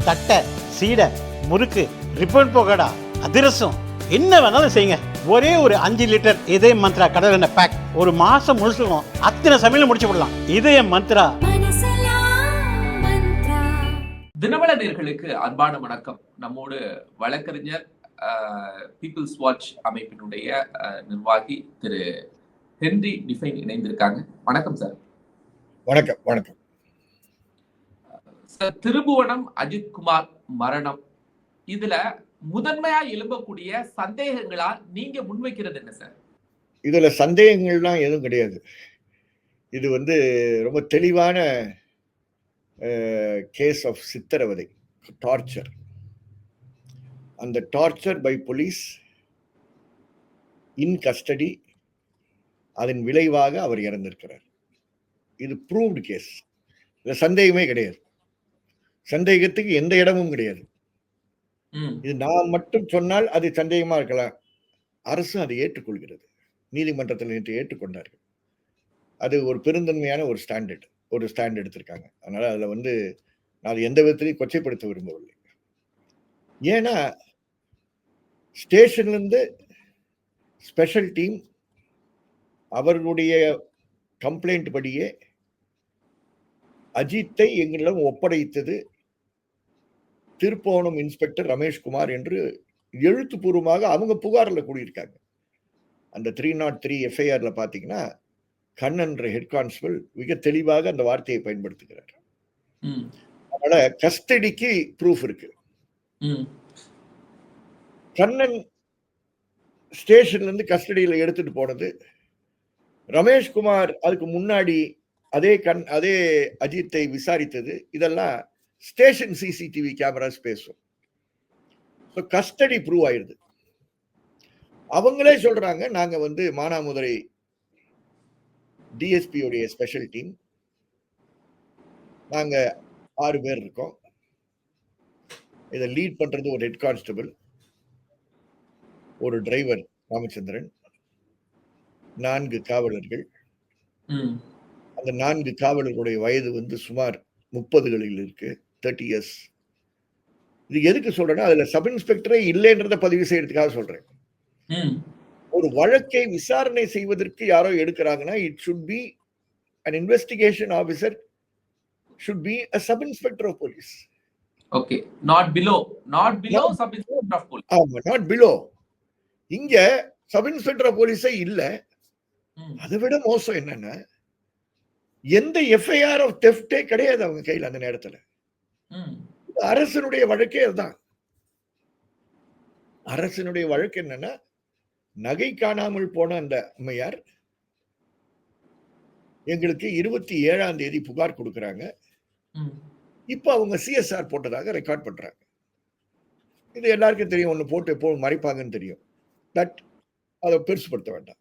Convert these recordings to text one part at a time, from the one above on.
தட்டை, சீடை, முறுக்கு, ரிப்பன் பக்கோடா, அதிரசம், என்ன வேணாலும் செய்யுங்க. ஒரே ஒரு 5 லிட்டர் இதய மந்த்ரா கடல் எண்ணெய் பேக் ஒரு மாசம் முழுசுக்கும் அத்தனை சமையல் முடிச்சு விடலாம். இதய மந்த்ரா. தினமல நேயர்களுக்கு அன்பான வணக்கம். நம்மோடு வழக்கறிஞர் பீப்புள்ஸ் வாட்ச் அமைப்பினுடைய நிர்வாகி திரு ஹென்றி டிஃபைன் இணைந்திருக்காங்க. வணக்கம் சார். வணக்கம். வணக்கம் சார். திருபுவனம் அஜித்குமார் மரணம், இதுல முதன்மையா எழும்பக்கூடிய சந்தேகங்களா நீங்க முன்வைக்கிறது என்ன சார்? இதுல சந்தேகங்கள்லாம் எதுவும் கிடையாது. இது ரொம்ப தெளிவான கேஸ் ஆஃப் சித்திரவதை, டார்ச்சர். அந்த torture by police in custody, அதன் விளைவாக அவர் இறந்திருக்கிறார். இது ப்ரூவ்டு கேஸ். இதுல சந்தேகமே கிடையாது. சந்தேகத்துக்கு எந்த இடமும் கிடையாது. இது நான் மட்டும் சொன்னால் அது சந்தேகமா இருக்கலாம். அரசு அதை ஏற்றுக்கொள்கிறது. நீதிமன்றத்தில் நேற்று ஏற்றுக்கொண்டார்கள். அது ஒரு பெருந்தன்மையான ஒரு ஸ்டாண்ட் எடுத்திருக்காங்க. அதனால அதுல நான் எந்த விதத்திலையும் கொச்சைப்படுத்த விரும்பவில்லை. ஏன்னா ஸ்டேஷன்ல இருந்து ஸ்பெஷல் டீம் அவர்களுடைய கம்ப்ளைண்ட் படியே அஜித்தை எங்களிடம் ஒப்படைத்தது திருப்புவனம் இன்ஸ்பெக்டர் ரமேஷ்குமார் என்று எழுத்துப்பூர்வமாக அவங்க புகாரில் கூறியிருக்காங்க. அந்த 303 எஃப்ஐஆர்ல பாத்தீங்கன்னா கண்ணன் ஹெட் கான்ஸ்டபிள் மிக தெளிவாக அந்த வார்த்தையை பயன்படுத்துகிறார். அதனால கஸ்டடிக்கு ப்ரூஃப் இருக்கு. கண்ணன் ஸ்டேஷன்ல இருந்து கஸ்டடியில எடுத்துட்டு போனது, ரமேஷ்குமார் அதுக்கு முன்னாடி அதே அஜித்தை விசாரித்தது, இதெல்லாம் ஸ்டேஷன் சிசிடிவி கேமராஸ் பேசும். கஸ்டடி ப்ரூவ் ஆயிடுது. அவங்களே சொல்றாங்க, நாங்க மானாமதுரை டிஎஸ்பி உடைய ஸ்பெஷல் டீம், நாங்க 6 பேர் இருக்கோம். இதை லீட் பண்றது ஒரு ஹெட் கான்ஸ்டபிள், ஒரு டிரைவர் ராமச்சந்திரன், 4 காவலர்கள். அந்த 4 காவலர்களுடைய வயது சுமார் 30களில் இருக்கு, 30 இயர்ஸ். இது எதுக்கு சொல்றேன்னா, அதுல சப் இன்ஸ்பெக்டரே இல்லைன்றத பதிவு செய்யறதுக்காக சொல்றேன். ஒரு வழக்கை விசாரணை செய்வதற்கு யாரோ எடுக்கிறாங்கன்னா, it should be an investigation officer, should be a sub inspector of police. Okay, not below sub inspector of police. ஆமா, not below. இங்க சப் இன்ஸ்பெக்டர் ஆஃப் போலீஸே இல்ல. அதை விட மோசம் என்னன்னா, எந்த எஃப்ஐஆர் ஆஃப் தெஃப்டே கிடையாது அவங்க கையில் அந்த நேரத்துல. அரசனுடைய வழக்கே அதுதான். அரசனுடைய வழக்கு என்னன்னா, நகை காணாமல் போன அந்த அம்மையார் எங்களுக்கு 27ஆம் தேதி புகார் கொடுக்கறாங்க. இப்ப அவங்க சிஎஸ்ஆர் போட்டதாக ரெக்கார்ட் பண்றாங்க. இது எல்லாருக்கும் தெரியும். ஒண்ணு போட்டு எப்போ மறைப்பாங்கன்னு தெரியும். பட் அதை பெருசுபடுத்த வேண்டாம்.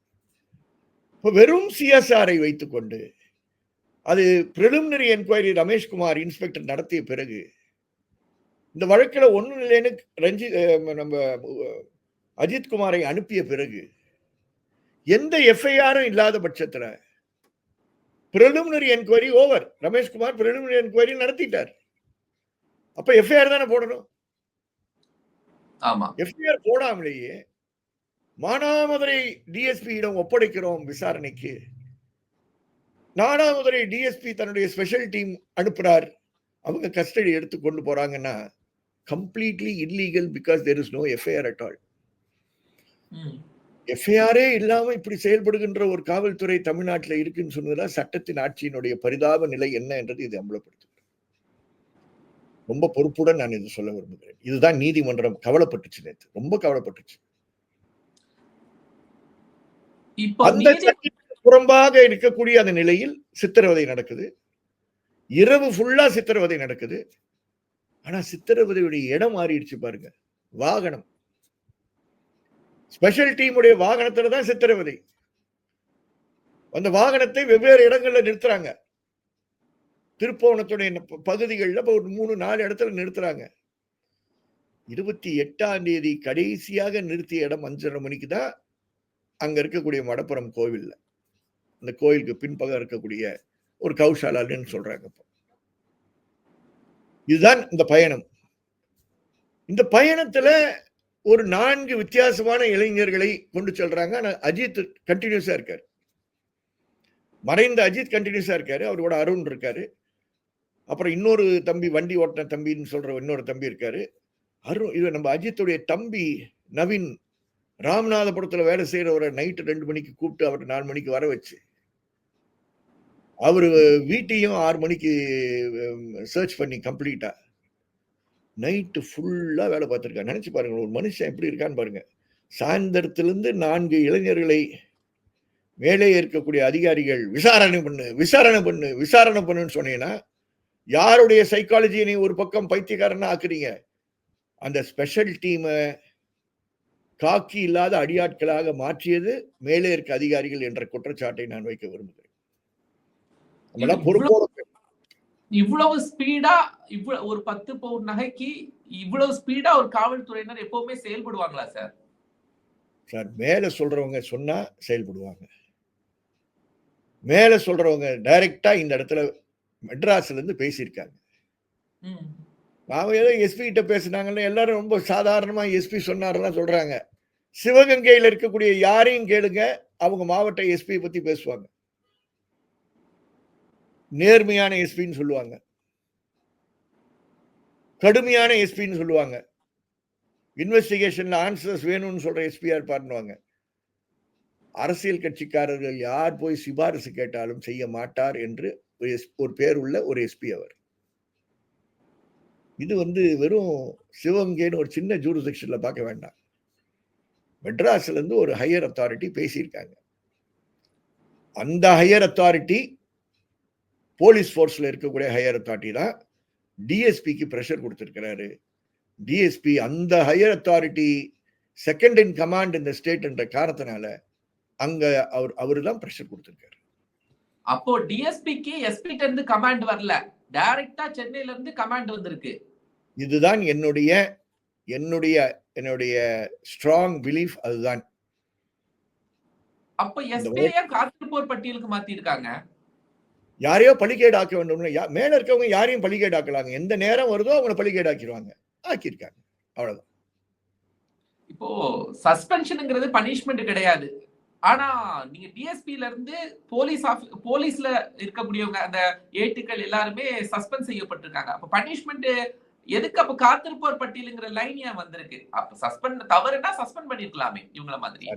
இப்ப வெறும் சிஎஸ்ஆரை வைத்துக்கொண்டு அது பிரிலிமினரி என்கொயரி ரமேஷ்குமார் இன்ஸ்பெக்டர் நடத்திய பிறகு, இந்த வழக்கில் ஒன்றும் இல்லைன்னு நம்ம அஜித்குமாரை அனுப்பிய பிறகு, எந்த எஃப்ஐஆரும் இல்லாத பட்சத்தில் preliminary enquiry over. Rameshkumar preliminary enquiry நடத்திட்டார். அப்ப எஃப்ஐஆர் தானே போடணும். ஆமா, எஃப்ஐஆர் போடாமலேயே மானாமதுரை டிஎஸ்பியிடம் ஒப்படைக்கிறோம் விசாரணைக்கு. மானாமதுரை டிஎஸ்பி தன்னுடைய ஸ்பெஷல் டீம் அனுப்புறார், அவங்க கஸ்டடி எடுத்து கொண்டு போறாங்கன்னா, completely illegal, because there is no FIR at all. எஃப்ஐஆரே இல்லாம இப்படி செயல்படுகின்ற ஒரு காவல்துறை தமிழ்நாட்டில் இருக்குன்னு சொன்னதுதான் சட்டத்தின் ஆட்சியினுடைய பரிதாப நிலை என்ன என்றது இது அம்பலப்படுத்துகிறது. ரொம்ப பொறுப்புடன் நான் இது சொல்ல விரும்புகிறேன். இதுதான் நீதிமன்றம் கவலைப்பட்டுச்சு நேற்று, ரொம்ப கவலைப்பட்டுச்சு. அந்த புறம்பாக இருக்கக்கூடிய அந்த நிலையில் சித்திரவதை நடக்குது. இரவு ஃபுல்லா சித்திரவதை நடக்குது. ஆனா சித்திரவதையுடைய இடம் மாறிடுச்சு பாருங்க. வாகனம், ஸ்பெஷல் டீமுடைய வாகனத்துல தான் சித்திரவதை. அந்த வாகனத்தை வெவ்வேறு இடங்கள்ல நிறுத்துறாங்க. திருப்புவனத்துடைய பகுதிகளில் ஒரு 3-4 இடத்துல நிறுத்துறாங்க. 28ஆம் தேதி கடைசியாக நிறுத்திய இடம் 5:30 மணிக்கு தான் அங்க இருக்கக்கூடிய மடப்புறம் கோவில்ல, அந்த கோயிலுக்கு பின்பக்கம் இருக்கக்கூடிய ஒரு கௌஷாலான்னு சொல்றாங்க. இதுதான் இந்த பயணம். இந்த பயணத்துல ஒரு 4 வித்தியாசமான இளைஞர்களை கொண்டு செல்றாங்க. ஆனா அஜித் கண்டினியூஸா இருக்காரு. மறைந்த அஜித் கண்டினியூஸா இருக்காரு. அவரோட அருண் இருக்காரு. அப்புறம் இன்னொரு தம்பி, வண்டி ஓட்டின தம்பின்னு சொல்ற இன்னொரு தம்பி இருக்காரு. அருண் இது நம்ம அஜித்துடைய தம்பி நவீன் ராமநாதபுரத்துல வேலை செய்யறவரை நைட்டு 2 மணிக்கு கூப்பிட்டு அவர் 4 மணிக்கு வர வச்சு அவரு வீட்டையும் 6 மணிக்கு சர்ச் பண்ணி கம்ப்ளீட்டா நைட்டு ஃபுல்லா வேலை பார்த்திருக்காரு. நினைச்சு பாருங்க, ஒரு மனுஷன் எப்படி இருக்கான்னு பாருங்க. சாயந்தரத்திலிருந்து 4 இளைஞர்களை மேலே இருக்கக்கூடிய அதிகாரிகள் விசாரணை பண்ணுன்னு சொன்னீங்கன்னா யாருடைய சைக்காலஜியை நீ ஒரு பக்கம் பைத்தியக்காரனா ஆக்குறீங்க? அந்த ஸ்பெஷல் டீமை காக்கி இல்லாத அடியாட்களாக மாற்றியது மேலே இருக்க அதிகாரிகள் என்ற குற்றச்சாட்டை நான் வைக்க விரும்புகிறேன். இவ்வளவு ஸ்பீடா ஒரு 10 பவுன் நகைக்கு இவ்வளவு ஸ்பீடா ஒரு காவல்துறையினர் எப்பவுமே செயல்படுவாங்களா சார்? சார், மேல சொல்றவங்க சொன்னா செயல்படுவாங்க. மேல சொல்றவங்க டைரக்டா இந்த இடத்துல மெட்ராஸ்ல இருந்து பேசியிருக்காங்க. அவங்க ஏதோ எஸ்பி கிட்ட பேசினாங்கன்னு எல்லாரும் ரொம்ப சாதாரணமா எஸ்பி சொன்னாருன்னா சொல்றாங்க. சிவகங்கையில் இருக்கக்கூடிய யாரையும் கேளுங்க, அவங்க மாவட்ட எஸ்பி பத்தி பேசுவாங்க. நேர்மையான எஸ்பின்னு சொல்லுவாங்க, கடுமையான எஸ்பின்னு சொல்லுவாங்க, இன்வெஸ்டிகேஷன்ல ஆன்சர்ஸ் வேணும்னு சொல்ற எஸ்பியா இருப்பாருன்னுவாங்க. அரசியல் கட்சிக்காரர்கள் யார் போய் சிபாரிசு கேட்டாலும் செய்ய மாட்டார் என்று ஒரு பேர் உள்ள ஒரு எஸ்பி அவர். இது வெறும் சிவகங்கைன்னு ஒரு சின்ன ஜூரிஸ்டிக்ஷன்ல பார்க்க வேண்டாம். மெட்ராஸ்ல இருந்து ஒரு ஹையர் அத்தாரிட்டி பேசியிருக்காங்க. அந்த ஹையர் அத்தாரிட்டி போலீஸ் போர்ஸ்ல இருக்கக்கூடிய ஹையர் அத்தாரிட்டி தான் டிஎஸ்பிக்கு பிரஷர் கொடுத்திருக்கிறாரு. டிஎஸ்பி அந்த higher authority second in command இந்த ஸ்டேட் என்ற காரணத்தினால அங்க அவரு தான் பிரஷர் கொடுத்திருக்காரு. அப்போ டிஎஸ்பிக்கு எஸ்பிட்ட இருந்து கமாண்ட் வரல, டைரக்டா சென்னையில இருந்து கமாண்ட் வந்திருக்கு. இதுதான் என்னுடைய ஸ்ட்ராங் பிலீஃப். அதுதான். அப்ப எஸ்பியை காத்திருப்போர் பட்டியலுக்கு மாத்தி இருக்காங்க. யாரையோ பலிகேடு ஆக்க வேண்டும். மேல இருக்கவங்க யாரையும் பலிகேடு ஆக்கலாங்க. எந்த நேரம் வருதோ அவங்களை பலிகேடு ஆக்கிடுவாங்க. ஆக்கியிருக்காங்க, அவ்வளவுதான். இப்போ சஸ்பென்ஷன்ங்கிறது பனிஷ்மெண்ட் கிடையாது. ஆனா நீங்க டிஎஸ்பில இருந்து போலீஸ்ல இருக்கக்கூடியவங்க அந்த ஏட்டுக்கள் எல்லாருமே சஸ்பெண்ட் செய்யப்பட்டிருக்காங்க. அப்ப பனிஷ்மெண்ட் எதுக்கு? அப்ப காத்திருப்போர் பட்டியலுங்கிற லைன் ஏன் வந்திருக்கு? அப்ப சஸ்பெண்ட் தவறுனா சஸ்பெண்ட் பண்ணிருக்கலாமே இவங்கள மாதிரி.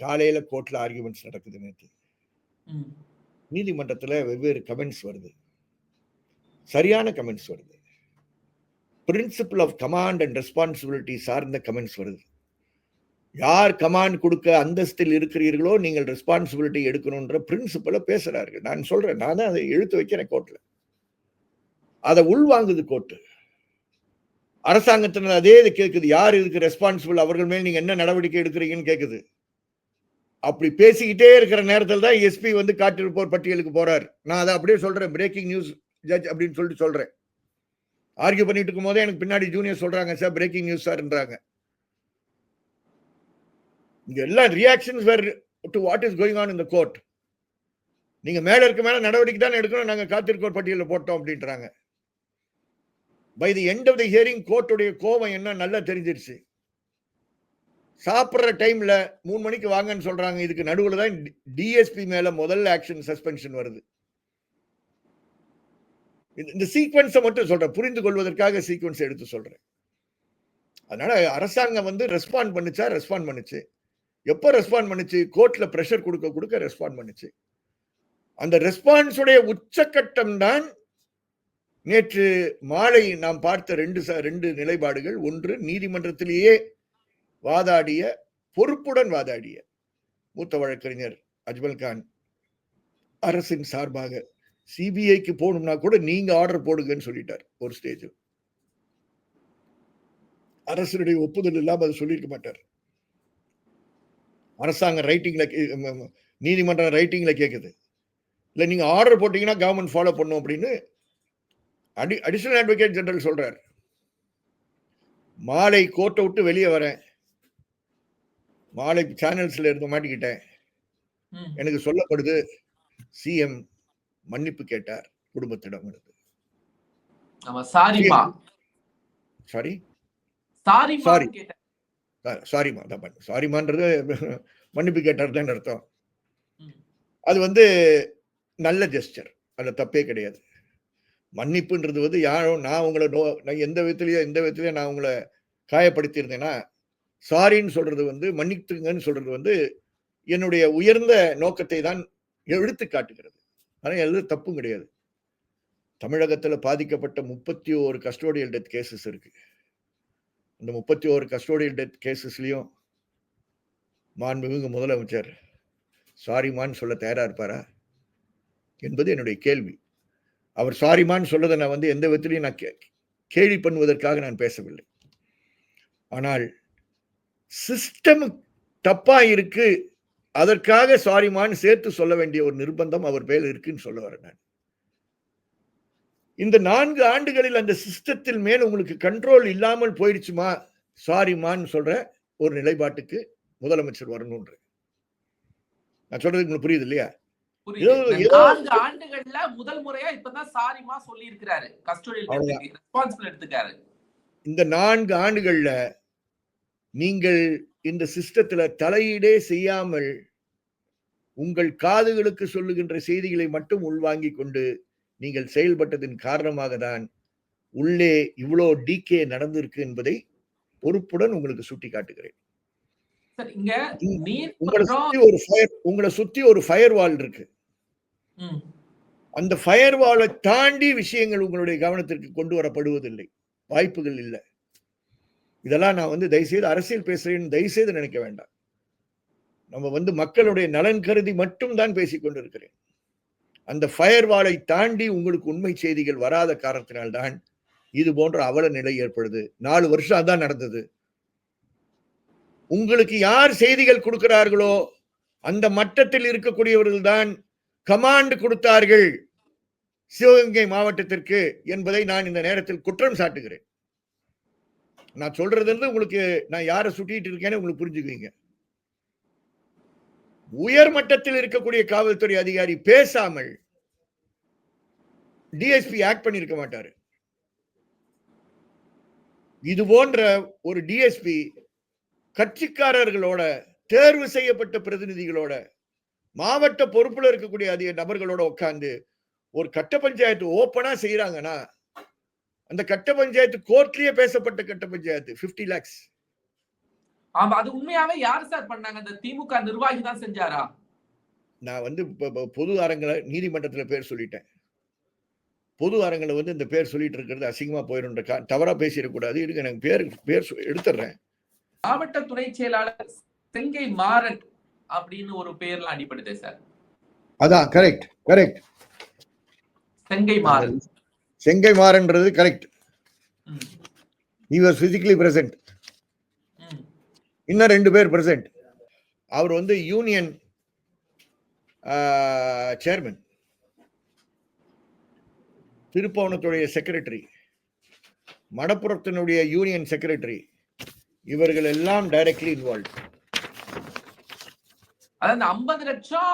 காலையில கோர்ட்ல ஆர்குமெண்ட்ஸ் நடக்குது. நேற்று நீதிமன்றத்துல வெவ்வேறு கமெண்ட்ஸ் வருது, சரியான கமெண்ட்ஸ் வருது. Principal of command and responsibility சார்ந்த கமெண்ட்ஸ் வருது. யார் கமாண்ட் கொடுக்க அந்தஸ்தில் இருக்கிறீர்களோ நீங்கள் ரெஸ்பான்சிபிலிட்டி எடுக்கணும்ன்ற பிரின்சிபலை பேசுறார்கள். நான் சொல்றேன், நான் தான் அதை எழுத்து வைக்கிறேன் கோர்ட்ல. அதை உள்வாங்குது கோர்ட்டு. அரசாங்கத்தினர் அதே இது கேட்குது, யார் இதுக்கு ரெஸ்பான்சிபிள், அவர்கள் மேல் நீங்க என்ன நடவடிக்கை எடுக்கிறீங்கன்னு கேட்குது. அப்படி பேசிக்கிட்டே இருக்கிற நேரத்தில் தான் எஸ்பி காத்திருப்போர் பட்டியலுக்கு போறார். நான் அதை அப்படியே சொல்றேன், பிரேக்கிங் நியூஸ் ஜட்ஜ் அப்படின்னு சொல்லிட்டு சொல்றேன். ஆர்கியூ பண்ணிட்டு இருக்கும் போதே எனக்கு பின்னாடி ஜூனியர் சொல்றாங்க, சார் பிரேக்கிங் நியூஸ் சார்ன்றாங்க. இங்க எல்லாம் reactions where to what is going on in the court. நீங்க மேல இருக்க மேல நடவடிக்கை தான் எடுக்கணும், நாங்க காத்திருப்போர் பட்டியலில் போட்டோம் அப்படின்றாங்க. By the end of the hearing கோர்ட்டுடைய கோபம் என்ன நல்லா தெரிஞ்சிருச்சு. சாப்பிட்ற டைம்ல 3 மணிக்கு வாங்கன்னு சொல்றாங்க. இதுக்கு நடுவில் தான் டிஎஸ்பி மேல முதல் ஆக்ஷன் சஸ்பென்ஷன் வருது. இந்த சீக்வன்ஸை மட்டும் சொல்றேன், புரிந்து கொள்வதற்காக சீக்வன்ஸ் எடுத்து சொல்றேன். அதனால அரசாங்கம் ரெஸ்பாண்ட் பண்ணுச்சு. எப்ப ரெஸ்பாண்ட் பண்ணுச்சு? கோர்ட்ல பிரஷர் கொடுக்க ரெஸ்பாண்ட் பண்ணுச்சு. அந்த ரெஸ்பான்ஸுடைய உச்சக்கட்டம் தான் நேற்று மாலை நாம் பார்த்த ரெண்டு நிலைப்பாடுகள். ஒன்று, நீதிமன்றத்திலேயே பொறுப்புடன் வாதாடிய மூத்த வழக்கறிஞர் அஜ்மல் கான் அரசின் சார்பாக சிபிஐக்கு போகணும்னா கூட நீங்க ஆர்டர் போடுங்கன்னு சொல்லிட்டார். ஒரு ஸ்டேஜ் அரசுடைய ஒப்புதல் இல்லாம அதை சொல்லியிருக்க மாட்டார். அரசாங்கம் ரைட்டிங்ல, நீதிமன்றம் ரைட்டிங்ல கேட்குது, இல்ல நீங்க ஆர்டர் போட்டீங்கன்னா கவர்மெண்ட் ஃபாலோ பண்ணும் அப்படின்னு அடிஷனல் அட்வொகேட் ஜெனரல் சொல்றார். மாலை கோர்ட்டை விட்டு வெளியே வரேன், மாலை சேனல்ஸ்ல இருந்து மாட்டிக்கிட்டேன். எனக்கு சொல்லப்படுது சிஎம் மன்னிப்பு கேட்டார் குடும்பத்திடம். சாரி சாரி சாரிமா தான் சாரிமான்றது மன்னிப்பு கேட்டார் தான் அர்த்தம். அது வந்து நல்ல ஜெஸ்டர், அது தப்பே கிடையாது. மன்னிப்புன்றது வந்து யாரும் நான் உங்களை நான் எந்த விதத்திலயோ நான் உங்களை காயப்படுத்தி இருந்தேன்னா சாரின்னு சொல்றது வந்து மன்னித்துங்கன்னு சொல்றது வந்து என்னுடைய உயர்ந்த நோக்கத்தை தான் எடுத்து காட்டுகிறது. ஆனா எல்லாம் தப்பும் கிடையாது. தமிழகத்துல பாதிக்கப்பட்ட 31 கஸ்டோடியல் டெத் கேசஸ் இருக்கு. இந்த 31 கஸ்டோடியல் டெத் கேசஸ்லயும் மாண்புமிகு முதலமைச்சர் சாரிமான்னு சொல்ல தயாரா இருப்பாரா என்பது என்னுடைய கேள்வி. அவர் சாரிமான்னு சொல்லதை நான் வந்து எந்த விதத்திலையும் நான் கேள்வி பண்ணுவதற்காக நான் பேசவில்லை. ஆனால் சிஸ்டம் தப்பா இருக்கு, அதற்காக சாரிமான்னு சேர்த்து சொல்ல வேண்டிய ஒரு நிர்பந்தம் அவர் மேல் இருக்குன்னு சொல்ல வரேன் நான். இந்த 4 ஆண்டுகளில் அந்த சிஸ்டத்தில் மேல் உங்களுக்கு கண்ட்ரோல் இல்லாமல் போயிடுச்சுமா சாரிமான்னு சொல்ற ஒரு நிலைப்பாட்டுக்கு முதலமைச்சர் வரணும்ன்ற. நான் சொல்றது உங்களுக்கு புரியுது இல்லையா? 4 ஆண்டுகள்ல முதல் முறையா இப்பதான் சாரிமா சொல்லி இருக்கிறாரு, கஸ்டோடியல் ரெஸ்பான்சிபிள் எடுத்துக்காரு. இந்த 4 ஆண்டுகள்ல நீங்கள் இந்த சிஸ்டத்துல தலையீடே செய்யாமல் உங்கள் காதுகளுக்கு சொல்லுகின்ற செய்திகளை மட்டும் உள்வாங்கிக் கொண்டு நீங்கள் செயல்பட்டதின் காரணமாக தான் உள்ளே இவ்வளோ டிகே நடந்திருக்கு என்பதை பொறுப்புடன் உங்களுக்கு சுட்டி காட்டுகிறேன். உங்களை சுத்தி ஒரு ஃபயர் வால் இருக்கு. அந்த ஃபயர் வாலை தாண்டி விஷயங்கள் உங்களுடைய கவனத்திற்கு கொண்டு வரப்படுவதில்லை, வாய்ப்புகள் இல்லை. இதெல்லாம் நான் வந்து தயவுசெய்து அரசியல் பேசுறேன்னு தயவுசெய்து நினைக்க வேண்டாம். நம்ம வந்து மக்களுடைய நலன் கருதி மட்டும் தான் பேசிக் கொண்டிருக்கிறேன். அந்த ஃபயர் வாலை தாண்டி உங்களுக்கு உண்மை செய்திகள் வராத காரணத்தினால்தான் இது போன்ற அவல நிலை ஏற்படுது. 4 வருஷம் அதான் நடந்தது. உங்களுக்கு யார் செய்திகள் கொடுக்கிறார்களோ அந்த மட்டத்தில் இருக்கக்கூடியவர்கள் தான் கமாண்ட் கொடுத்தார்கள் சிவகங்கை மாவட்டத்திற்கு என்பதை நான் இந்த நேரத்தில் குற்றம் சாட்டுகிறேன். நான் சொல்றது வந்து உங்களுக்கு நான் யாரை சுட்டிட்டு இருக்கேன்னு உங்களுக்கு புரிஞ்சுக்குவீங்க. உயர் மட்டத்தில் இருக்கக்கூடிய காவல்துறை அதிகாரி பேசாமல் டிஎஸ்பி ஆக்ட் பண்ணிருக்க மாட்டாரு. இது போன்ற ஒரு டிஎஸ்பி கட்சிக்காரர்களோட, தேர்வு செய்யப்பட்ட பிரதிநிதிகளோட, மாவட்ட பொறுப்புல இருக்கக்கூடிய அதிக நபர்களோட உட்கார்ந்து ஒரு கட்ட பஞ்சாயத்து ஓப்பனா செய்யறாங்கன்னா அந்த கட்ட பஞ்சாயத்து கோர்ட்லயே பேசப்பட்ட கட்ட பஞ்சாயத்து 50 lakhs. ஆமா, அது உண்மையாவே யார் சார் பண்ணாங்க? அந்த திமுக நிர்வாகி தான் செஞ்சாரா? நான் வந்து பொது அரங்கில நீதிமன்றத்துல பேர் சொல்லிட்டேன். பொது அரங்கில வந்து இந்த பேர் சொல்லிட்டு இருக்கிறது அசிங்கமா போயிடும், தவறா பேசிடக்கூடாது. இருக்கு, எனக்கு பேர் எடுத்துறேன். மாவட்ட துணை செயலாளர் செங்கை மாறன் அப்படின்னு ஒரு பேர்ல அடிபடுதே சார். அதான் கரெக்ட். செங்கை மாறன்றது correct. he was physically present. இன்னும் 2 பேர் பிரசன்ட். அவர் வந்து யூனியன் சேர்மன், திருப்பவனத்துடைய செக்ரட்டரி, மடப்புறத்தினுடைய யூனியன் செக்ரட்டரி, இவர்கள் எல்லாம் டைரக்ட்லி இன்வால்வ். அந்த 50 லட்சம்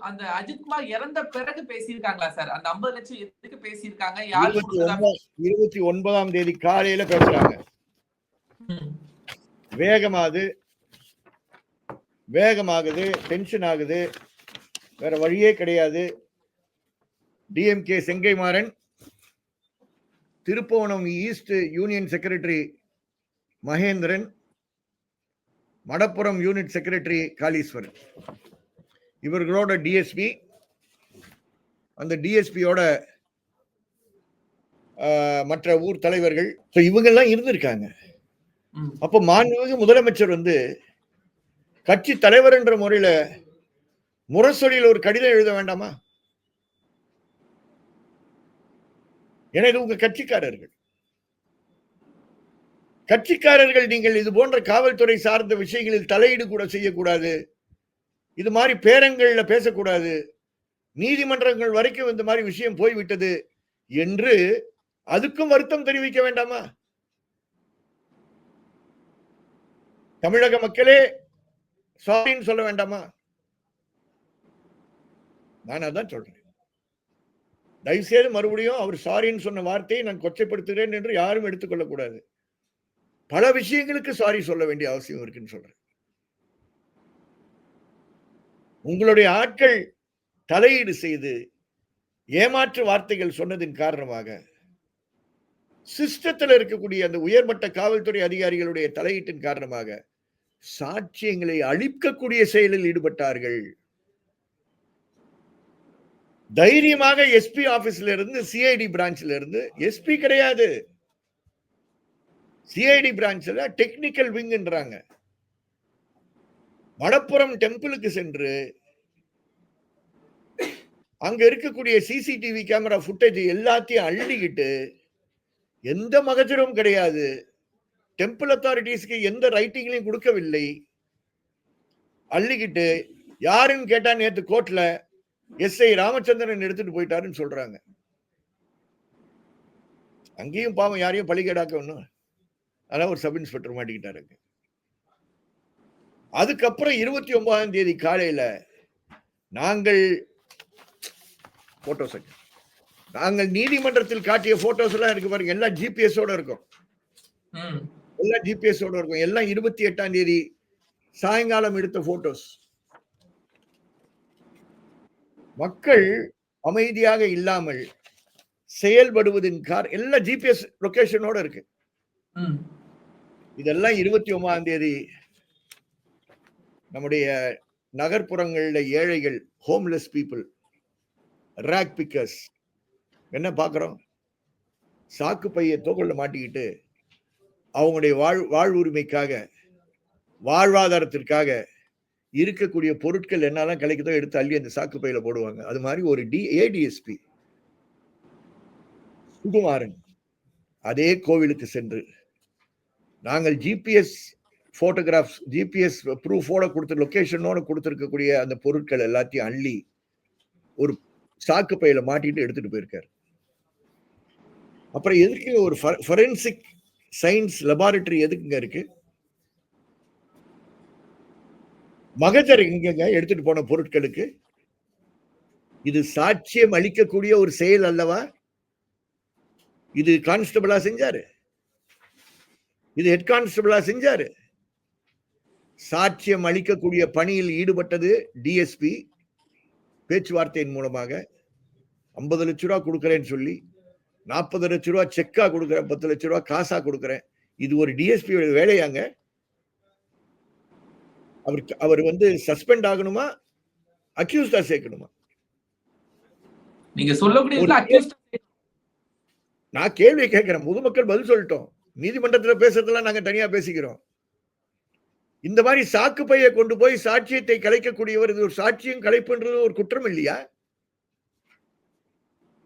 அந்த அஜித்குமார் இறந்த பிறகு பேசியிருக்காங்களா சார்? அந்த 50 லட்சம் எதுக்கு பேசியிருக்காங்க? 29ஆம் தேதி காலையில பேசுறாங்க. வேகமாகுது, டென்ஷன் ஆகுது, வேற வழியே கிடையாது. DMK Sengai Maran, Thiruppuvanam east union secretary Mahendran, Madappuram unit secretary Kaleeswaran, இவர்களோட டிஎஸ்பி, அந்த டிஎஸ்பியோட மற்ற ஊர் தலைவர்கள், இவங்கெல்லாம் இருந்திருக்காங்க. அப்போ மாண்புமிகு முதலமைச்சர் வந்து கட்சி தலைவர் என்ற முறையில முரசொலியில் ஒரு கடிதம் எழுத வேண்டாமா? எனவே உங்க கட்சிக்காரர்கள் நீங்கள் இது போன்ற காவல்துறை சார்ந்த விஷயங்களில் தலையீடு கூட செய்யக்கூடாது, இது மாதிரி பேரங்கள்ல பேசக்கூடாது, நீதிமன்றங்கள் வரைக்கும் இந்த மாதிரி விஷயம் போய்விட்டது என்று அதுக்கும் வருத்தம் தெரிவிக்க வேண்டாமா? தமிழக மக்களே சாரின்னு சொல்ல வேண்டாமா? நான் அதான் சொல்றேன். தயவுசெய்து மறுபடியும் அவர் சாரின்னு சொன்ன வார்த்தையை நான் கொச்சைப்படுத்துகிறேன் என்று யாரும் எடுத்துக்கொள்ளக்கூடாது. பல விஷயங்களுக்கு சாரி சொல்ல வேண்டிய அவசியம் இருக்குன்னு சொல்றேன். உங்களுடைய ஆட்கள் தலையீடு செய்து ஏமாற்று வார்த்தைகள் சொன்னதின் காரணமாக சிஸ்டத்தில் இருக்கக்கூடிய அந்த உயர்மட்ட காவல்துறை அதிகாரிகளுடைய தலையீட்டின் காரணமாக சாட்சியங்களை அழிக்கக்கூடிய செயலில் ஈடுபட்டார்கள். தைரியமாக எஸ்பி ஆபீஸ்ல இருந்து சிஐடி பிரான்ச்ல இருந்து, எஸ்பி கிடையாது, சிஐடி பிரான்ச்ல டெக்னிக்கல் விங்ன்றாங்க, மணப்புரம் டெம்பிளுக்கு சென்று அங்க இருக்கக்கூடிய சிசிடிவி கேமரா ஃபுட்டேஜ் எல்லாத்தையும் அள்ளிக்கிட்டு, எந்த மகஜரும் கிடையாது, டெம்பிள் அத்தாரிட்டிஸ்க்கு எந்த ரைட்டிங்லையும் கொடுக்கவில்லை, அள்ளிக்கிட்டு யாருன்னு கேட்டா நேத்து கோர்ட்ல எஸ்ஐ ராமச்சந்திரன் எடுத்துட்டு போயிட்டாருன்னு சொல்றாங்க. அங்கேயும் பாவம் யாரையும் பழிகேடாக்க ஒண்ணும், அதான் ஒரு சப் இன்ஸ்பெக்டர் மாட்டிக்கிட்டாரு. அதுக்கப்புறம் 29ஆம் தேதி காலையில நாங்கள் போட்டோஸ், நாங்கள் நீதிமன்றத்தில் காட்டிய போட்டோஸ் எல்லாம் இருக்கு பாருங்க, எல்லாம் ஜிபிஎஸ் ஓட இருக்கும், எல்லாம் ஜிபிஎஸ் ஓட இருக்கும், எல்லாம் 28ஆம் தேதி சாயங்காலம் எடுத்த போட்டோஸ். மக்கள் அமைதியாக இல்லாமல் செயல்படுவதின் எல்லாம் ஜிபிஎஸ் லொகேஷனோட இருக்கு. இதெல்லாம் 29ஆம் தேதி நம்முடைய நகர்ப்புறங்களில் ஏழைகள், ஹோம்லெஸ் பீப்புள், ராக் பிக்கர்ஸ் என்ன பார்க்கிறோம், சாக்கு பைய தோக்கல்ல மாட்டிக்கிட்டு அவங்களுடைய வாழ்வுரிமைக்காக, வாழ்வாதாரத்திற்காக இருக்கக்கூடிய பொருட்கள் என்னெல்லாம் கிடைக்குதோ எடுத்து அள்ளி அந்த சாக்கு பையில போடுவாங்க. அது மாதிரி ஒரு ஏடிஎஸ்பி சுகுமாரன் அதே கோவிலுக்கு சென்று நாங்கள் ஜிபிஎஸ் போட்டோகிராஃப்ஸ், ஜிபிஎஸ் ப்ரூஃபோட கொடுத்து லொகேஷனோட கொடுத்திருக்கக்கூடிய அந்த பொருட்கள் எல்லாத்தையும் அள்ளி ஒரு சாக்கு பையில மாட்டிட்டு எடுத்துட்டு போயிருக்காரு. அப்புறம் எதுக்கு ஒரு ஃபொரென்சிக் சயின்ஸ் லெபார்டரி எதுக்குங்க இருக்கு? மகஜர் எங்கங்க எடுத்துட்டு போன பொருட்களுக்கு? இது சாட்சியம் அளிக்கக்கூடிய ஒரு செயல் அல்லவா? இது கான்ஸ்டபிளா செஞ்சாரு, இது ஹெட் கான்ஸ்டபிளா செஞ்சாரு. சாட்சியம் அளிக்கக்கூடிய பணியில் ஈடுபட்டது டிஎஸ்பி. பேச்சுவார்த்தையின் மூலமாக 50 லட்ச ரூபா கொடுக்கறேன்னு சொல்லி 40 லட்ச ரூபா செக்கா கொடுக்குறேன், 10 லட்ச ரூபா காசா கொடுக்குறேன். இது ஒரு டிஎஸ்பி வேலையாங்க? அவர் சஸ்பெண்ட் ஆகணுமா, அக்யூஸ்டா சேர்க்கணுமா? நீங்க சொல்லக்கூடிய நான் கேள்வி கேட்கிறேன், பொதுமக்கள் பதில் சொல்லட்டும். நீதிமன்றத்துல பேசுறதெல்லாம் நாங்க தனியா பேசிக்கிறோம். இந்த மாதிரி சாக்கு பையை கொண்டு போய் சாட்சியத்தை கலைக்கக்கூடியவர், இது ஒரு சாட்சியம் கலைப்புன்றது ஒரு குற்றம் இல்லையா?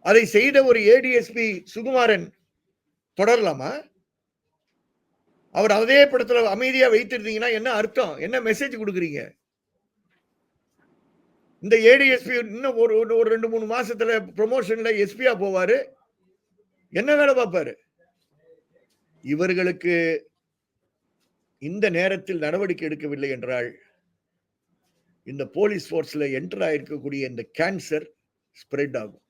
அதை செய்த ஒரு ஏடிஎஸ்பி சுகுமாரன் தொடரலாமா? அவர் அதே படத்துல அமைதியா வைத்திருந்தீங்கன்னா என்ன அர்த்தம், என்ன மெசேஜ் கொடுக்குறீங்க? இந்த ஏடிஎஸ்பி இன்னும் ஒரு 2-3 மாசத்துல ப்ரொமோஷன்ல எஸ்பியா போவாரு, என்ன வேலை பார்ப்பாரு? இவர்களுக்கு இந்த நேரத்தில் நடவடிக்கை எடுக்கவில்லை என்றால் இந்த போலீஸ் போர்ஸ்ல என்டர் ஆயிருக்கக்கூடிய இந்த கேன்சர் ஸ்ப்ரெட் ஆகும்.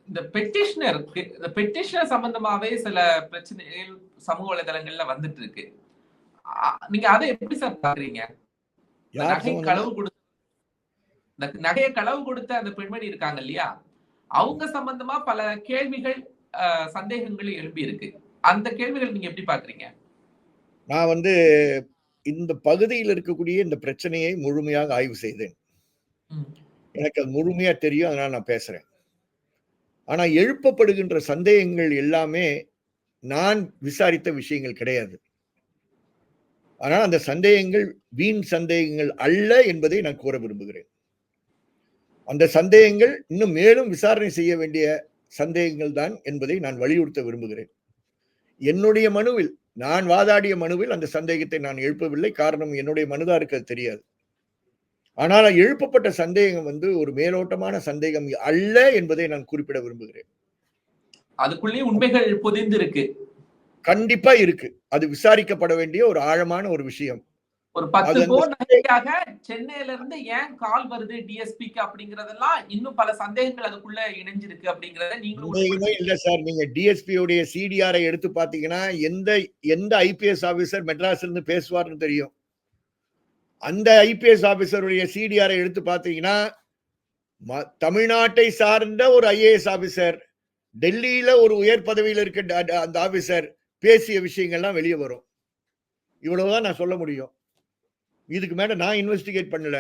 இந்த பெட்டிஷனர் சம்பந்தமாவே சில பிரச்சனைகள் சமூக வலைதளங்கள்ல வந்துட்டு இருக்கு. நீங்க அதை எப்படி சார் பாக்குறீங்க? நகையை களவு கொடுத்த அந்த பெண்மணி இருக்காங்க இல்லையா, அவங்க சம்பந்தமா பல கேள்விகள், சந்தேகங்கள் எழுப்பி இருக்கு. அந்த கேள்விகள் நீங்க எப்படி பாக்குறீங்க? நான் இந்த பகுதியில் இருக்கக்கூடிய இந்த பிரச்சனையை முழுமையாக ஆய்வு செய்தேன். எனக்கு அது முழுமையா தெரியும், அதனால நான் பேசுறேன். ஆனா எழுப்பப்படுகின்ற சந்தேகங்கள் எல்லாமே நான் விசாரித்த விஷயங்கள் கிடையாது. ஆனால் அந்த சந்தேகங்கள் வீண் சந்தேகங்கள் அல்ல என்பதை நான் கூற விரும்புகிறேன். அந்த சந்தேகங்கள் இன்னும் மேலும் விசாரணை செய்ய வேண்டிய சந்தேகங்கள் தான் என்பதை நான் வலியுறுத்த விரும்புகிறேன். என்னுடைய மனுவில், நான் வாதாடிய மனுவில் அந்த சந்தேகத்தை நான் எழுப்பவில்லை. காரணம், என்னுடைய மனுதாருக்கு அது தெரியாது. ஆனால் எழுப்பப்பட்ட சந்தேகம் ஒரு மேலோட்டமான சந்தேகம் அல்ல என்பதை நான் குறிப்பிட விரும்புகிறேன். அதுக்குள்ளே உண்மைகள் பொதிந்து இருக்கு, கண்டிப்பா இருக்கு. அது விசாரிக்கப்பட வேண்டிய ஒரு ஆழமான ஒரு விஷயம். ஒரு 10 கோடி நகைக்காக சென்னையில இருந்து ஏன் கால் வருது டிஎஸ்பிக்கு அப்படிங்கறதெல்லாம் இன்னும் பல சந்தேகங்கள் அதுக்குள்ள இணைஞ்சிருக்கு அப்படிங்கறத நீங்களும் இல்ல சார். நீங்க டிஎஸ்பி உடைய சிடிஆரை எடுத்து பாத்தீங்கன்னா எந்த ஐபிஎஸ் ஆபீசர் மெட்ராஸ்ல இருந்து பேசுவார்னு தெரியும். அந்த ஐபிஎஸ் ஆபீசருடைய சிடிஆரை எடுத்து பாத்தீங்கன்னா தமிழ்நாட்டை சார்ந்த ஒரு ஐஏஎஸ் ஆபீசர், டெல்லியில ஒரு உயர் பதவியில் இருக்க அந்த ஆபீசர் பேசிய விஷயங்கள்லாம் வெளியே வரும். இவ்வளவுதான் நான் சொல்ல முடியும். இதுக்கு மேல நான் இன்வெஸ்டிகேட் பண்ணல.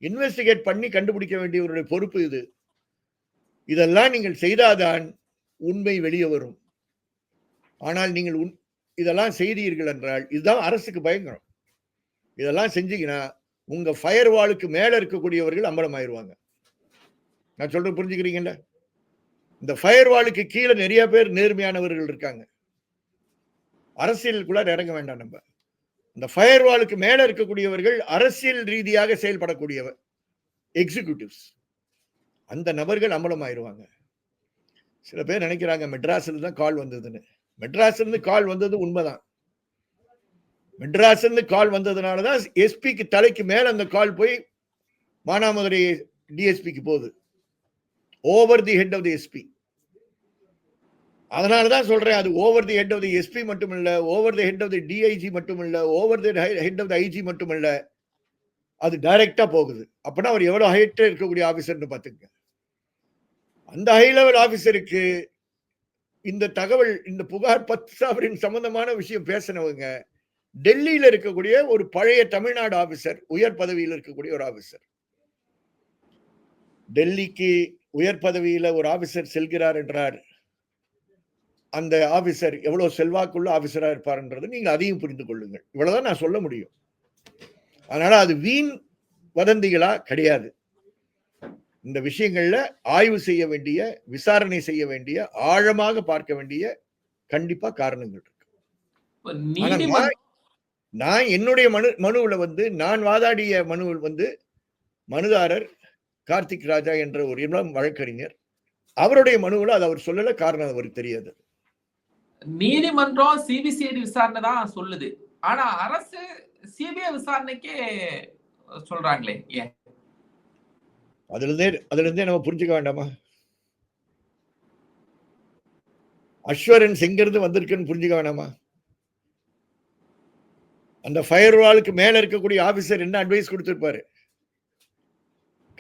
இன்வெஸ்டிகேட் பண்ணி கண்டுபிடிக்க வேண்டியவருடைய பொறுப்பு இது. இதெல்லாம் நீங்கள் செய்தாதான் உண்மை வெளியே வரும். ஆனால் நீங்கள் இதெல்லாம் செய்தீர்கள் என்றால் இதுதான் அரசுக்கு பயங்கரம். இதெல்லாம் செஞ்சீங்கன்னா உங்க ஃபயர் வாலுக்கு மேல இருக்கக்கூடியவர்கள் அம்பலமாயிருவாங்க. நான் சொல்றது புரிஞ்சுக்கிறீங்கல்ல? இந்த ஃபயர் வாலுக்கு கீழே நிறைய பேர் நேர்மையானவர்கள் இருக்காங்க. அரசியலுக்குள்ள இறங்க வேண்டாம். நம்ம இந்த ஃபயர் வாலுக்கு மேல இருக்கக்கூடியவர்கள் அரசியல் ரீதியாக செயல்படக்கூடியவர் எக்ஸிகியூட்டிவ்ஸ். அந்த நபர்கள் அம்பலமாயிருவாங்க. சில பேர் நினைக்கிறாங்க மெட்ராஸ்ல தான் கால் வந்ததுன்னு. மெட்ராஸ்ல இருந்து கால் வந்தது உண்மைதான். மெட்ராஸ்ல இருந்து கால் வந்ததுனாலதான் எஸ்பிக்கு தலைக்கு மேல அந்த கால் போய் மானாமதுரை டிஎஸ்பிக்கு போகுது. Over the head of the SP. அதனாலதான் சொல்றேன், அது over the head of the SP மட்டும் இல்ல, over the head of the DIG மட்டும் இல்ல, over the head of the IG மட்டும் இல்ல, அது டைரக்டா போகுது. அப்படின்னா அவர் எவ்வளவு ஹைட் இருக்கக்கூடிய ஆபீசர்னு பாத்துங்க. அந்த ஹை லெவல் ஆபீசருக்கு இந்த தகவல், இந்த புகார் 10 சம்பந்தமான விஷயம் பேசினவங்க டெல்லியில இருக்கக்கூடிய ஒரு பழைய தமிழ்நாடு ஆபீசர், உயர் பதவியில் இருக்கக்கூடிய ஒரு ஆபீசர். டெல்லிக்கு உயர் பதவியில ஒரு ஆபீசர் செல்கிறார் என்றார், அந்த ஆபீசர் எவ்வளவு செல்வாக்குள்ள ஆபீசரா இருப்பார்ன்றது நீங்க அதையும் புரிந்து கொள்ளுங்கள். இவ்வளவுதான் நான் சொல்ல முடியும். அதனால அது வீண் வதந்திகளா கிடையாது. இந்த விஷயங்கள்ல ஆய்வு செய்ய வேண்டிய, விசாரணை செய்ய வேண்டிய, ஆழமாக பார்க்க வேண்டிய கண்டிப்பா காரணங்கள் இருக்கு. நான் என்னுடைய மனுவில் நான் வாதாடிய மனுவில் மனுதாரர் கார்த்திக் ராஜா என்ற ஒரு இளம் வழக்கறிஞர், அவருடைய மனுவில் அது அவர் சொல்லல. காரணம் அவருக்கு தெரியாது. நீதிமன்றம் சிபிசிஐடி விசாரணை தான் சொல்லுது. ஆனா அரசு சிபிஐ விசாரணைக்கே சொல்றாங்களே, ஏன்? அதுல இருந்தே நம்ம புரிஞ்சுக்க வேண்டாமா? அஷ்வரன்ஸ் எங்கிருந்து வந்திருக்குன்னு புரிஞ்சுக்க வேண்டாமா? அந்த ஃபயர் வாலுக்கு மேல இருக்கக்கூடிய ஆபீசர் என்ன அட்வைஸ் கொடுத்திருப்பாரு?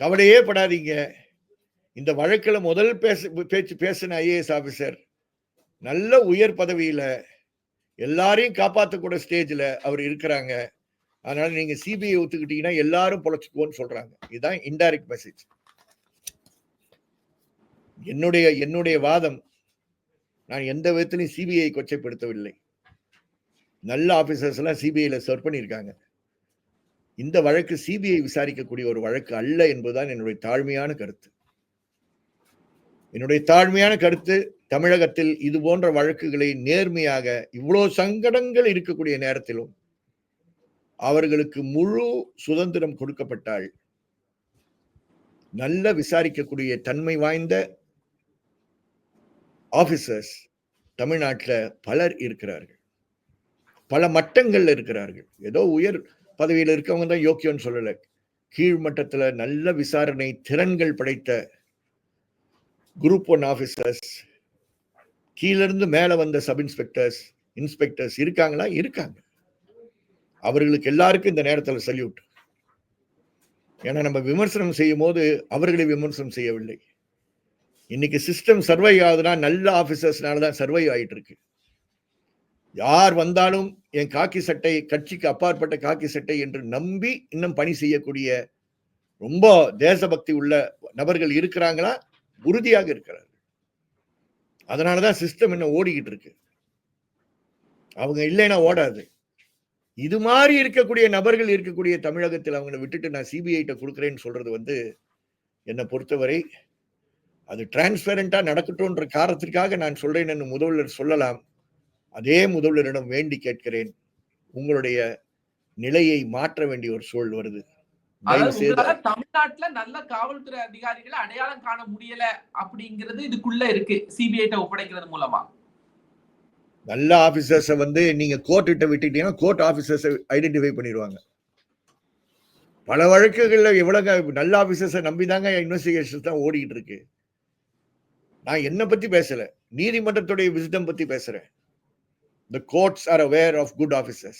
கவலையே படாதீங்க, இந்த வழக்குல முதல் பேச்சு பேசின ஐஏஎஸ் ஆபீசர் நல்ல உயர் பதவியில எல்லாரையும் காப்பாற்றக்கூடிய ஸ்டேஜ்ல அவர் இருக்கிறாங்க. அதனால நீங்க சிபிஐ ஒத்துக்கிட்டீங்கன்னா எல்லாரும் பொழைச்சுக்குவோன்னு சொல்றாங்க. இதுதான் இன்டைரக்ட் மெசேஜ். என்னுடைய வாதம், நான் எந்த விதத்திலையும் சிபிஐ கொச்சைப்படுத்தவில்லை. நல்ல ஆபீசர்ஸ் எல்லாம் சிபிஐல சர்வ் பண்ணியிருக்காங்க. இந்த வழக்கு சிபிஐ விசாரிக்கக்கூடிய ஒரு வழக்கு அல்ல என்பதுதான் என்னுடைய தாழ்மையான கருத்து. என்னுடைய தாழ்மையான கருத்து, தமிழகத்தில் இது போன்ற வழக்குகளை நேர்மையாக, இவ்வளவு சங்கடங்கள் இருக்கக்கூடிய நேரத்திலும் அவர்களுக்கு முழு சுதந்திரம் கொடுக்கப்பட்டால் நல்ல விசாரிக்கக்கூடிய தன்மை வாய்ந்த ஆபீசர்ஸ் தமிழ்நாட்டில் பலர் இருக்கிறார்கள். பல மட்டங்கள்ல இருக்கிறார்கள். ஏதோ உயர் பதவியில் இருக்கவங்க தான் யோக்கியம்னு சொல்லல. கீழ்மட்டத்தில் நல்ல விசாரணை திறன்கள் படைத்த குரூப் 1 ஆபீசர்ஸ், கீழிருந்து மேல வந்த சப் இன்ஸ்பெக்டர்ஸ், இன்ஸ்பெக்டர்ஸ் இருக்காங்களா? இருக்காங்க. அவர்களுக்கு எல்லாருக்கும் இந்த நேரத்தில் சல்யூட். ஏன்னா நம்ம விமர்சனம் செய்யும் போது அவர்களை விமர்சனம் செய்யவில்லை. இன்னைக்கு சிஸ்டம் சர்வை ஆகுதுன்னா நல்ல ஆபீசர்ஸ்னால தான் சர்வை ஆயிட்டு இருக்கு. யார் வந்தாலும் என் காக்கி சட்டை, கட்சிக்கு அப்பாற்பட்ட காக்கி சட்டை என்று நம்பி இன்னும் பணி செய்யக்கூடிய ரொம்ப தேசபக்தி உள்ள நபர்கள் இருக்கிறாங்களா? உறுதியாக இருக்கிறார்கள். அதனாலதான் சிஸ்டம் இன்னும் ஓடிக்கிட்டு இருக்கு. அவங்க இல்லைன்னா ஓடாது. இது மாதிரி இருக்கக்கூடிய நபர்கள் இருக்கக்கூடிய தமிழகத்தில் அவங்களை விட்டுட்டு நான் சிபிஐட்ட கொடுக்குறேன்னு சொல்றது என்னை பொறுத்தவரை அது டிரான்ஸ்பரண்டா நடக்கட்டும்ன்ற காரணத்திற்காக நான் சொல்றேன் முதல்வர் சொல்லலாம். அதே முதல்வரிடம் வேண்டி கேட்கிறேன், உங்களுடைய நிலையை மாற்ற வேண்டிய ஒரு சூழல் வருது. தமிழ்நாட்டுல நல்ல காவல்துறை அதிகாரிகளை அடையாளம் காண முடியல அப்படிங்கிறது இதுக்குள்ள இருக்கு சிபிஐ ஒப்படைக்கிறது மூலமா. நல்ல ஆபீசர்ஸை வந்து நீங்க கோர்ட் கிட்ட விட்டுட்டீங்கன்னா கோர்ட் ஆபீசர்ஸை ஐடென்டிஃபை பண்ணிடுவாங்க. பல வழக்குகள்ல எவ்வளவு நல்ல ஆபீசர்ஸை நம்பிதாங்க இன்வெஸ்டிகேஷன் தான் ஓடிட்டு இருக்கு. நான் என்ன பத்தி பேசல, நீதிமன்றத்துடைய விஸ்டம் பத்தி பேசுறேன். The courts are aware of good officers.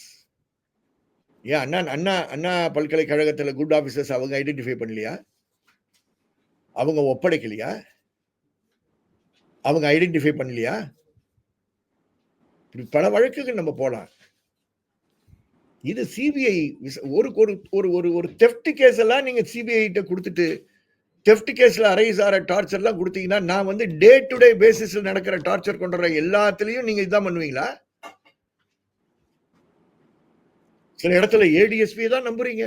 ஏன் அண்ணா பல்கலைக்கழகத்துல குட் ஆபீசர்ஸ் அவங்க ஐடென்டிஃபை பண்ணலையா? அவங்க ஒப்படைக்கலையா? அவங்க ஐடென்டிஃபை பண்ணலையா? பல வழக்குகள் நம்ம போலாம். இது சிபிஐ ஒரு ஒரு ஒரு ஒரு தெஃப்ட் கேஸ் எல்லாம் நீங்க சிபிஐ கிட்ட கொடுத்துட்டு தெஃப்ட் கேஸ்ல அரைஸ் ஆற டார்ச்சர் எல்லாம் கொடுத்தீங்கன்னா நான் வந்து டே டு டே பேசிஸ்ல நடக்கிற டார்ச்சர் கொண்ட எல்லாத்துலயும் நீங்க இதான் பண்ணுவீங்களா? சில இடத்துல ஏடிஎஸ்பி தான் நம்புறீங்க,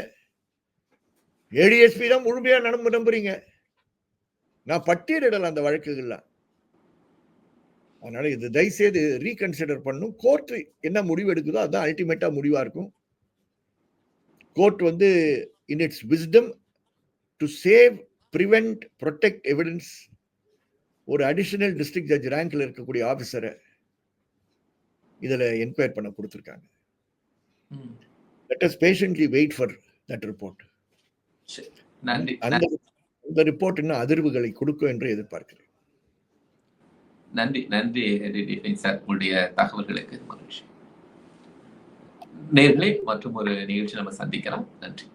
ஏடிஎஸ்பி தான் முழுமையா நம்புறீங்க. நான் பட்டியலிடலாம் அந்த வழக்குகள்லாம். அதனால இது தயவுசெய்து ரீகன்சிடர் பண்ணும். கோர்ட் என்ன முடிவு எடுக்குதோ அதுதான் அல்டிமேட்டா முடிவா இருக்கும். கோர்ட் வந்து இன் it's wisdom to save, prevent, protect evidence ஒரு அடிஷனல் டிஸ்ட்ரிக்ட் ஜட்ஜ் ரேங்க்ல இருக்கக்கூடிய ஆபீசரை இதுல என்கொயர் பண்ண கொடுத்திருக்காங்க. Let us patiently wait for that report. அந்த ரிப்போர்ட் இன்னும் அதிர்வுகளை கொடுக்கும் என்று எதிர்பார்க்கிறேன். நன்றி சார், உங்களுடைய தகவல்களுக்கு மகிழ்ச்சி. நேர்களை மற்றும் ஒரு நிகழ்ச்சி நம்ம சந்திக்கலாம். நன்றி.